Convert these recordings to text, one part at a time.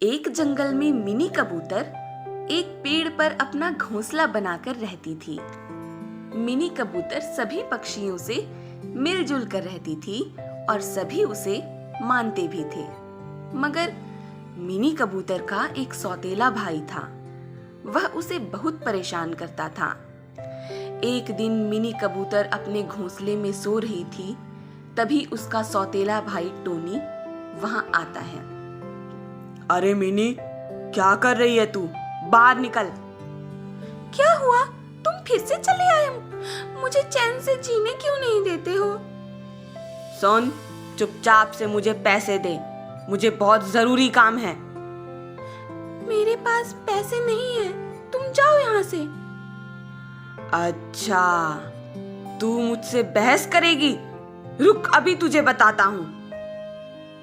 एक जंगल में मिनी कबूतर एक पेड़ पर अपना घोंसला बनाकर रहती थी। मिनी कबूतर सभी पक्षियों से मिलजुल कर रहती थी और सभी उसे मानते भी थे। मगर मिनी कबूतर का एक सौतेला भाई था। वह उसे बहुत परेशान करता था। एक दिन मिनी कबूतर अपने घोंसले में सो रही थी, तभी उसका सौतेला भाई टोनी वहां आता है। अरे मिनी, क्या कर रही है तू? बाहर निकल। क्या हुआ? तुम फिर से चले आए? मुझे चैन से जीने क्यों नहीं देते हो? सुन, चुपचाप से मुझे पैसे दे, मुझे बहुत जरूरी काम है। मेरे पास पैसे नहीं है, तुम जाओ यहाँ से। अच्छा, तू मुझसे बहस करेगी? रुक, अभी तुझे बताता हूँ।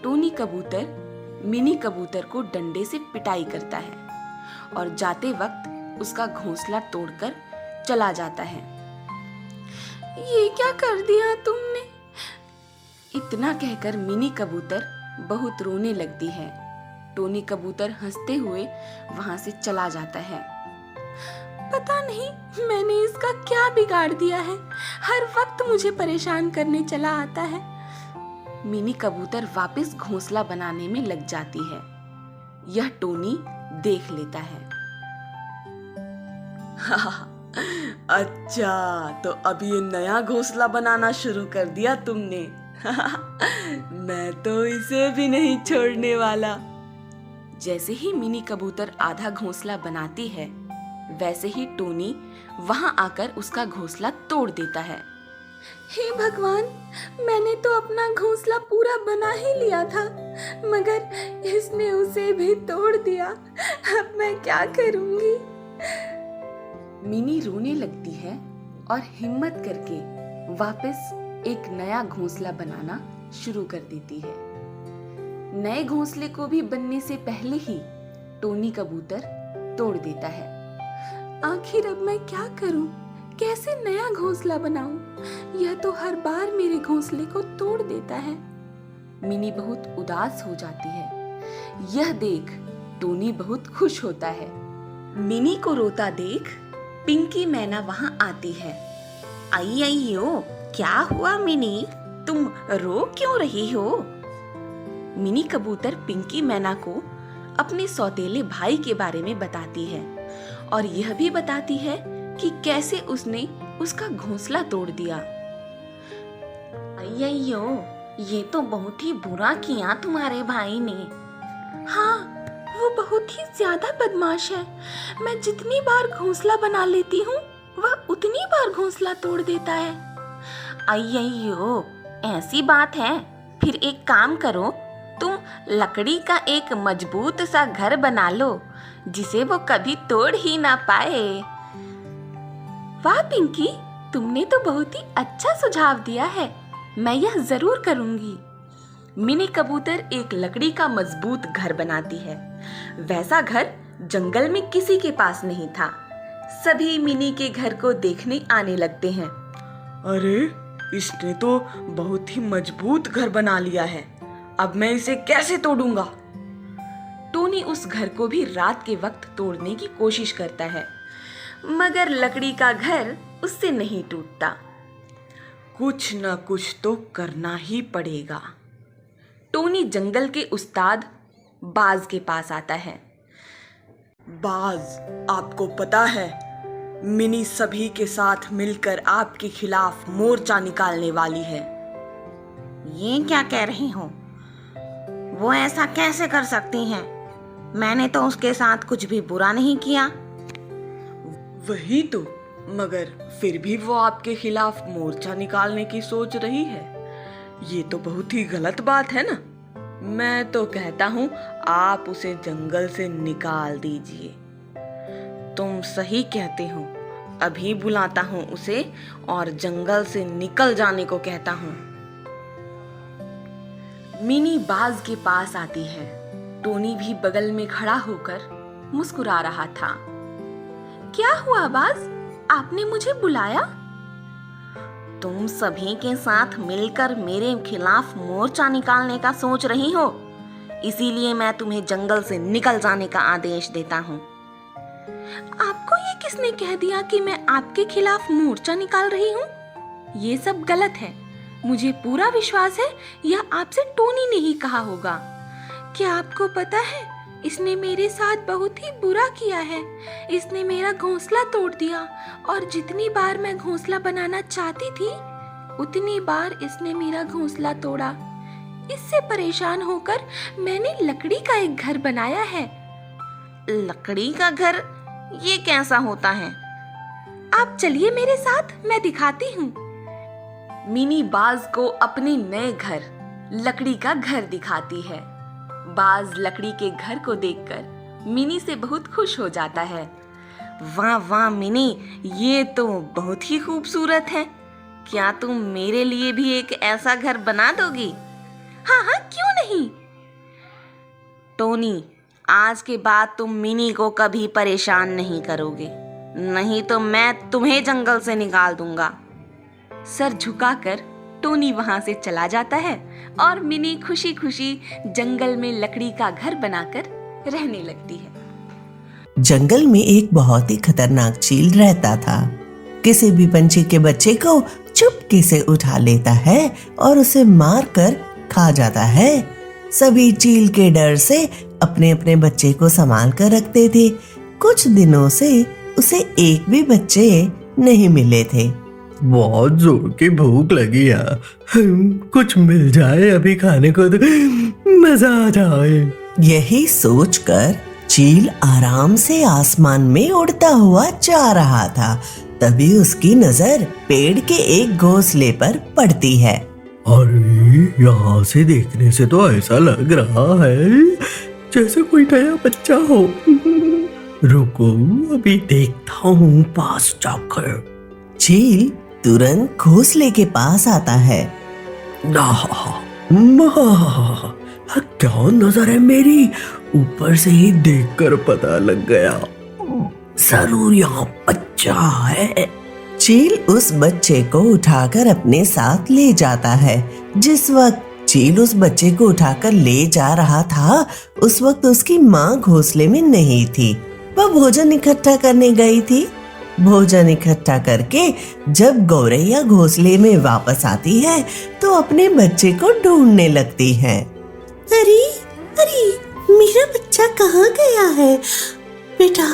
टोनी कबूतर मिनी कबूतर को डंडे से पिटाई करता है और जाते वक्त उसका घोंसला तोड़कर चला जाता है। ये क्या कर दिया तुमने? इतना कहकर मिनी कबूतर बहुत रोने लगती है। टोनी कबूतर हंसते हुए वहां से चला जाता है। पता नहीं मैंने इसका क्या बिगाड़ दिया है, हर वक्त मुझे परेशान करने चला आता है। मिनी कबूतर वापस घोंसला बनाने में लग जाती है। यह टोनी देख लेता है। अच्छा, तो अब ये नया घोंसला बनाना शुरू कर दिया तुमने। मैं तो इसे भी नहीं छोड़ने वाला। जैसे ही मिनी कबूतर आधा घोंसला बनाती है, वैसे ही टोनी वहां आकर उसका घोंसला तोड़ देता है। हे भगवान, मैंने तो अपना घोंसला पूरा बना ही लिया था, मगर इसने उसे भी तोड़ दिया। अब मैं क्या करूंगी? मिनी रोने लगती है और हिम्मत करके वापस एक नया घोंसला बनाना शुरू कर देती है। नए घोंसले को भी बनने से पहले ही टोनी कबूतर तोड़ देता है। आखिर अब मैं क्या करूं? कैसे नया घोंसला बनाऊं? यह तो हर बार मेरे घोंसले को तोड़ देता है। मिनी बहुत उदास हो जाती है। यह देख टोनी बहुत खुश होता है। मिनी को रोता देख पिंकी मैना वहां आती है। आई आई हो, क्या हुआ मिनी? तुम रो क्यों रही हो? मिनी कबूतर पिंकी मैना को अपने सौतेले भाई के बारे में बताती है और यह भी बताती है कि कैसे उसने उसका घोंसला तोड़ दिया। अय्यो, ये तो बहुत ही बुरा किया तुम्हारे भाई ने। हाँ, वो बहुत ही ज्यादा बदमाश है। मैं जितनी बार घोंसला बना लेती हूँ, वह उतनी बार घोंसला तोड़ देता है। अय्यो, ऐसी बात है? फिर एक काम करो, तुम लकड़ी का एक मजबूत सा घर बना लो, जिसे वो कभी तोड़ ही ना पाए। वाह पिंकी, तुमने तो बहुत ही अच्छा सुझाव दिया है। मैं यह जरूर करूंगी। मिनी कबूतर एक लकड़ी का मजबूत घर बनाती है। वैसा घर जंगल में किसी के पास नहीं था। सभी मिनी के घर को देखने आने लगते हैं। अरे, इसने तो बहुत ही मजबूत घर बना लिया है। अब मैं इसे कैसे तोड़ूंगा? टोनी उस घर को भी रात के वक्त तोड़ने की कोशिश करता है, मगर लकड़ी का घर उससे नहीं टूटता। कुछ न कुछ तो करना ही पड़ेगा। टोनी जंगल के उस्ताद बाज के पास आता है। बाज, आपको पता है, मिनी सभी के साथ मिलकर आपके खिलाफ मोर्चा निकालने वाली है। ये क्या कह रही हो? वो ऐसा कैसे कर सकती हैं? मैंने तो उसके साथ कुछ भी बुरा नहीं किया। वही तो, मगर फिर भी वो आपके खिलाफ मोर्चा निकालने की सोच रही है। ये तो बहुत ही गलत बात है ना। मैं तो कहता हूँ आप उसे जंगल से निकाल दीजिए। तुम सही कहते हो, अभी बुलाता हूँ उसे और जंगल से निकल जाने को कहता हूँ। मिनी बाज के पास आती है। टोनी भी बगल में खड़ा होकर मुस्कुरा रहा था। क्या हुआ बाज, आपने मुझे बुलाया? तुम सभी के साथ मिलकर मेरे खिलाफ मोर्चा निकालने का सोच रही हो, इसीलिए मैं तुम्हें जंगल से निकल जाने का आदेश देता हूँ। आपको ये किसने कह दिया कि मैं आपके खिलाफ मोर्चा निकाल रही हूँ? ये सब गलत है। मुझे पूरा विश्वास है यह आपसे टोनी ने ही कहा होगा। क्या आपको पता है, इसने मेरे साथ बहुत ही बुरा किया है। इसने मेरा घोंसला तोड़ दिया और जितनी बार मैं घोंसला बनाना चाहती थी उतनी बार इसने मेरा घोंसला तोड़ा। इससे परेशान होकर मैंने लकड़ी का एक घर बनाया है। लकड़ी का घर? ये कैसा होता है? आप चलिए मेरे साथ, मैं दिखाती हूँ। मिनी बाज को अपने नए घर लकड़ी का घर दिखाती है। बाज लकड़ी के घर को देखकर मिनी से बहुत खुश हो जाता है। वाह वाह मिनी, ये तो बहुत ही खूबसूरत है। क्या तुम मेरे लिए भी एक ऐसा घर बना दोगी? हाँ हाँ, क्यों नहीं। टोनी, आज के बाद तुम मिनी को कभी परेशान नहीं करोगे, नहीं तो मैं तुम्हें जंगल से निकाल दूंगा। सर झुकाकर टोनी वहां से चला जाता है और मिनी खुशी खुशी जंगल में लकड़ी का घर बनाकर रहने लगती है। जंगल में एक बहुत ही खतरनाक चील रहता था। किसी भी पंछी के बच्चे को चुपके से उठा लेता है और उसे मार कर खा जाता है। सभी चील के डर से अपने अपने बच्चे को संभाल कर रखते थे। कुछ दिनों से उसे एक भी बच्चे नहीं मिले थे। बहुत जोर की भूख लगी है, कुछ मिल जाए अभी खाने को तो मजा आ जाए। यही सोचकर चील आराम से आसमान में उड़ता हुआ जा रहा था। तभी उसकी नजर पेड़ के एक घोंसले पर पड़ती है। अरे, यहाँ से देखने से तो ऐसा लग रहा है जैसे कोई नया बच्चा हो। रुको, अभी देखता हूँ पास जाकर। चील तुरंत घोंसले के पास आता है। क्या नजर है मेरी, ऊपर से ही देखकर पता लग गया, जरूर यहाँ बच्चा है। चील उस बच्चे को उठाकर अपने साथ ले जाता है। जिस वक्त चील उस बच्चे को उठाकर ले जा रहा था, उस वक्त उसकी माँ घोंसले में नहीं थी। वह भोजन इकट्ठा करने गई थी। भोजन इकट्ठा करके जब गौरैया घोंसले में वापस आती है तो अपने बच्चे को ढूंढने लगती है। अरे अरे, मेरा बच्चा कहाँ गया है? बेटा,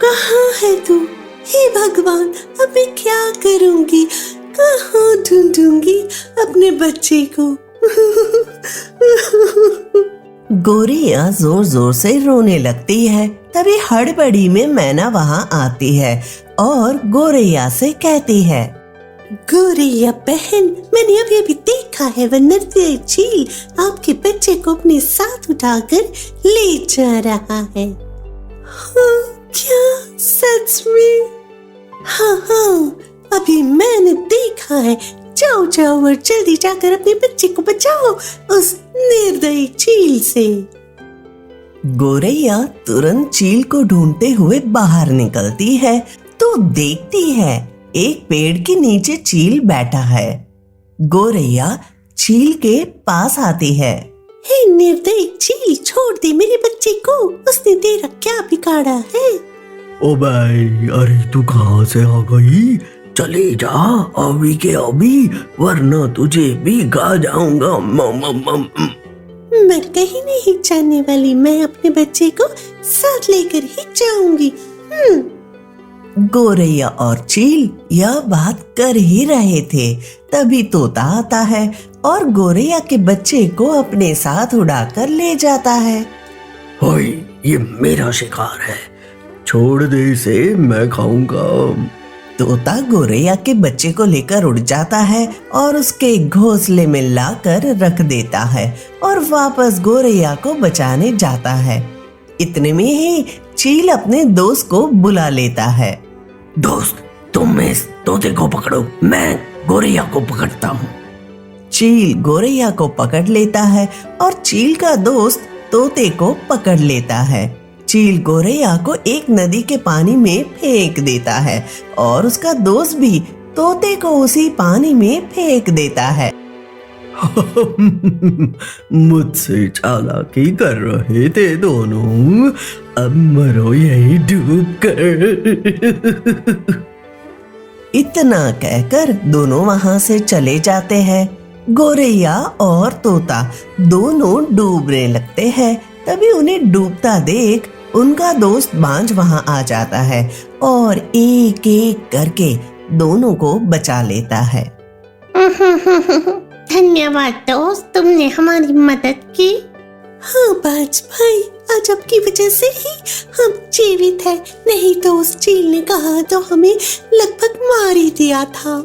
कहाँ है तू? हे भगवान, अब मैं क्या करूंगी? कहाँ ढूंढूंगी अपने बच्चे को? गौरैया जोर जोर से रोने लगती है। तभी हड़बड़ी में मैना वहाँ आती है और गौरैया से कहती है, गौरैया बहन, मैंने अभी अभी देखा है वह नर्तकी चील आपके बच्चे को अपने साथ उठाकर ले जा रहा है। हाँ, क्या सच में? हाँ हाँ, अभी मैंने देखा है। जाओ जाओ और जल्दी जाकर अपने बच्चे को बचाओ उस निर्दयी चील से। गौरैया तुरंत चील को ढूंढते हुए बाहर निकलती है तो देखती है एक पेड़ के नीचे चील बैठा है। गौरैया चील के पास आती है। हे निर्दयी चील, छोड़ दे मेरे बच्चे को, उसने तेरा क्या बिगाड़ा है? ओ भाई, अरे तू कहाँ से आ गई? चले जा अभी के अभी, वरना तुझे भी खा जाऊंगा। मैं कहीं नहीं जाने वाली, मैं अपने बच्चे को साथ लेकर ही जाऊंगी। गौरैया और चील यह बात कर ही रहे थे, तभी तोता आता है और गौरैया के बच्चे को अपने साथ उड़ाकर ले जाता है। ओए, ये मेरा शिकार है, छोड़ दे इसे, मैं खाऊंगा। तोता गौरैया के बच्चे को लेकर उड़ जाता है और उसके घोंसले में लाकर रख देता है और वापस गौरैया को बचाने जाता है। इतने में ही चील अपने दोस्त को बुला लेता है। दोस्त, तुम इस तोते को पकड़ो, मैं गौरैया को पकड़ता हूँ। चील गौरैया को पकड़ लेता है और चील का दोस्त तोते को पकड़ लेता है। चील गौरैया को एक नदी के पानी में फेंक देता है और उसका दोस्त भी तोते को उसी पानी में फेंक देता है। मुझसे चालाकी कर रहे थे दोनों, अब मरो यही डूब कर। इतना कहकर दोनों वहां से चले जाते हैं। गोरैया और तोता दोनों डूबने लगते हैं। तभी उन्हें डूबता देख उनका दोस्त बांझ वहां आ जाता है और एक एक करके दोनों को बचा लेता है। धन्यवाद दोस्त, तुमने हमारी मदद की। हाँ बाज भाई, आज आपकी वजह से ही हम जीवित हैं, नहीं तो उस चील ने कहा तो हमें लगभग मार ही दिया था।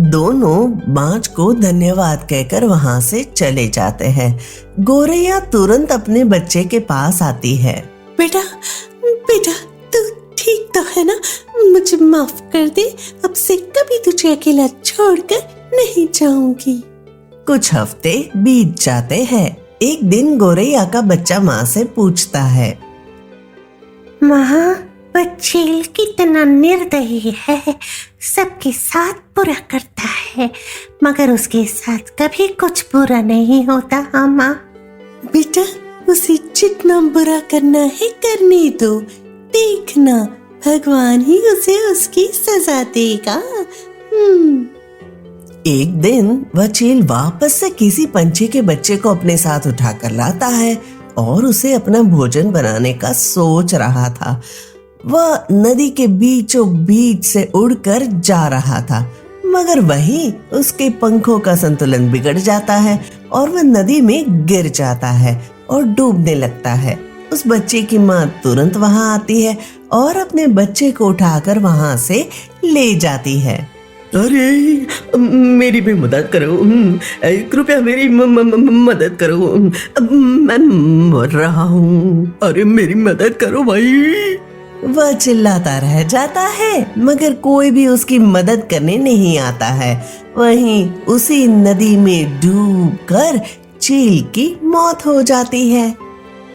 दोनों बांझ को धन्यवाद कहकर वहां से चले जाते हैं। गोरैया तुरंत अपने बच्चे के पास आती है। बेटा बेटा, तू ठीक तो है ना? मुझे माफ कर दे, अब से कभी तुझे अकेला छोड़कर नहीं जाऊंगी। कुछ हफ्ते बीत जाते हैं। एक दिन गोरैया का बच्चा माँ से पूछता है, माँ, वह चील कितना निर्दयी है, सबके साथ बुरा करता है, मगर उसके साथ कभी कुछ बुरा नहीं होता। हाँ माँ। बेटा, उसे जितना बुरा करना है करने दो, देखना भगवान ही उसे उसकी सजा देगा। एक दिन वह चील वापस से किसी पंछी के बच्चे को अपने साथ उठाकर लाता है और उसे अपना भोजन बनाने का सोच रहा था। वह नदी के बीचों बीच से उड़कर जा रहा था, मगर वहीं उसके पंखों का संतुलन बिगड़ जाता है और वह नदी में गिर जाता है और डूबने लगता है। उस बच्चे की माँ तुरंत वहां आती है और अपने बच्चे को उठाकर वहां से ले जाती है। अरे मेरी भी मदद करो, कृपया मेरी मदद करो, मैं मर रहा हूँ, अरे मेरी मदद करो भाई। वह चिल्लाता रह जाता है, मगर कोई भी उसकी मदद करने नहीं आता है। वहीं उसी नदी में डूबकर चील की मौत हो जाती है।